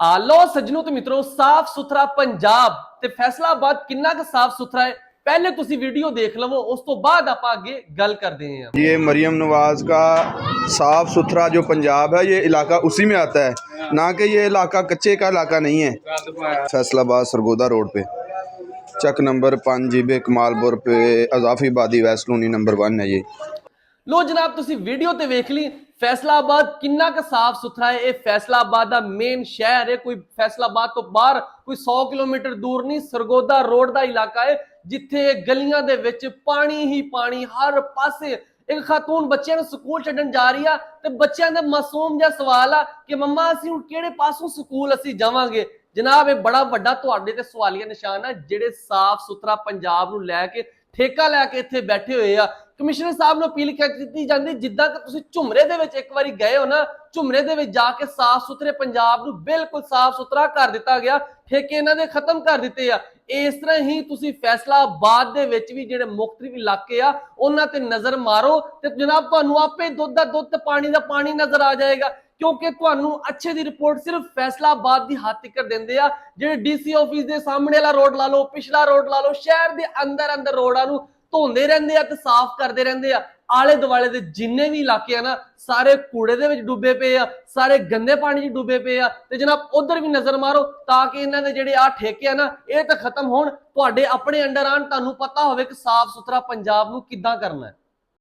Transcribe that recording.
लो सज्जनों तो मित्रों साफ सुथरा पंजाब ते फैसलाबाद किन्ना क साफ सुथरा है पहले तुसी वीडियो देख लवो उस तो बाद आप आगे गल करते हैं। ये मरियम नवाज का साफ सुथरा जो पंजाब है, ये इलाका उसी में आता है, ना कि ये इलाका कच्चे का इलाका नहीं है। फैसलाबाद सरगोदा रोड पे चक नंबर 5 जीबे कमालपुर पे अजाफी बादी वेस्ट कॉलोनी नंबर 1 है ये। लो जनाब तुसी वीडियो ते वेख ली फैसलाबाद किन्ना क साफ सुथरा है। ये फैसलाबाद दा मेन शहर है, कोई फैसलाबाद तो बाहर कोई 100 किलोमीटर दूर नहीं, सरगोदा रोड दा इलाका है जिथे गलियां दे विच पानी ही पानी हर पासे। एक खातून बच्चों ਨੂੰ ਸਕੂਲ ਛੱਡਣ ਜਾ ਰਹੀ ਆ ਤੇ ਬੱਚਿਆਂ ਦੇ ਮਾਸੂਮ ਜਿਹਾ ਸਵਾਲ ਆ ਕਿ ਮੰਮਾ ਅਸੀਂ ਹੁਣ ਕਿਹੜੇ ਪਾਸੋਂ ਸਕੂਲ ਅਸੀਂ ਜਾਵਾਂਗੇ। ਜਨਾਬ ਇਹ ਬੜਾ ਵੱਡਾ ਤੁਹਾਡੇ ਤੇ ਸਵਾਲੀਆ ਨਿਸ਼ਾਨ ਆ ਜਿਹੜੇ ਸਾਫ਼ ਸੁਥਰਾ ਪੰਜਾਬ ਨੂੰ ਲੈ ਕੇ ਠੇਕਾ ਲੈ ਕੇ ਇੱਥੇ ਬੈਠੇ ਹੋਏ ਆ। ਕਮਿਸ਼ਨਰ ਸਾਹਿਬ ਨੂੰ ਅਪੀਲ ਕੀਤੀ ਜਾਂਦੀ ਜਿੱਦਾਂ ਕਿ ਤੁਸੀਂ ਝੁਮਰੇ ਦੇ ਵਿੱਚ ਇੱਕ ਵਾਰੀ ਗਏ ਹੋ ਨਾ, ਝੁਮਰੇ ਦੇ ਵਿੱਚ ਜਾ ਕੇ ਸਾਫ਼ ਸੁਥਰੇ ਪੰਜਾਬ ਨੂੰ ਬਿਲਕੁਲ ਸਾਫ਼ ਸੁਥਰਾ ਕਰ ਦਿੱਤਾ ਗਿਆ, ਠੇਕੇ ਇਹਨਾਂ ਦੇ ਖਤਮ ਕਰ ਦਿੱਤੇ ਆ। ਇਸ ਤਰ੍ਹਾਂ ਹੀ ਤੁਸੀਂ ਫੈਸਲਾਬਾਦ ਦੇ ਵਿੱਚ ਵੀ ਜਿਹੜੇ ਮੁਖਤਲਿਫ ਇਲਾਕੇ ਆ ਉਹਨਾਂ ਤੇ ਨਜ਼ਰ ਮਾਰੋ ਤੇ ਜਨਾਬ ਤੁਹਾਨੂੰ ਆਪੇ ਦੁੱਧ ਦਾ ਦੁੱਧ ਤੇ ਪਾਣੀ ਦਾ ਪਾਣੀ ਨਜ਼ਰ ਆ ਜਾਏਗਾ, ਕਿਉਂਕਿ ਤੁਹਾਨੂੰ ਅੱਛੇ ਦੀ ਰਿਪੋਰਟ ਸਿਰਫ ਫੈਸਲਾਬਾਦ ਦੀ ਹੱਦ ਤੱਕ ਦਿੰਦੇ ਆ। ਜਿਹੜੇ ਡੀਸੀ ਆਫਿਸ ਦੇ ਸਾਹਮਣੇ ਵਾਲਾ ਰੋਡ ਲਾ ਲਓ, ਪਿਛਲਾ ਰੋਡ ਲਾ ਲਓ, ਸ਼ਹਿਰ ਦੇ ਅੰਦਰ ਰੋਡਾਂ ਨੂੰ ਧੋਂਦੇ ਰਹਿੰਦੇ ਆ ਤੇ ਸਾਫ਼ ਕਰਦੇ ਰਹਿੰਦੇ ਆ। ਆਲੇ ਦੁਆਲੇ ਦੇ ਜਿੰਨੇ ਵੀ ਇਲਾਕੇ ਆ ਨਾ ਸਾਰੇ ਕੂੜੇ ਦੇ ਵਿੱਚ ਡੁੱਬੇ ਪਏ ਆ, ਸਾਰੇ ਗੰਦੇ ਪਾਣੀ 'ਚ ਡੁੱਬੇ ਪਏ ਆ ਤੇ ਜਨਾਬ ਉਧਰ ਵੀ ਨਜ਼ਰ ਮਾਰੋ ਤਾਂ ਕਿ ਇਹਨਾਂ ਦੇ ਜਿਹੜੇ ਆ ਠੇਕੇ ਆ ਨਾ ਇਹ ਤਾਂ ਖਤਮ ਹੋਣ, ਤੁਹਾਡੇ ਆਪਣੇ ਅੰਡਰ ਆਣ, ਤੁਹਾਨੂੰ ਪਤਾ ਹੋਵੇ ਕਿ ਸਾਫ਼ ਸੁਥਰਾ ਪੰਜਾਬ ਨੂੰ ਕਿੱਦਾਂ ਕਰਨਾ ਹੈ।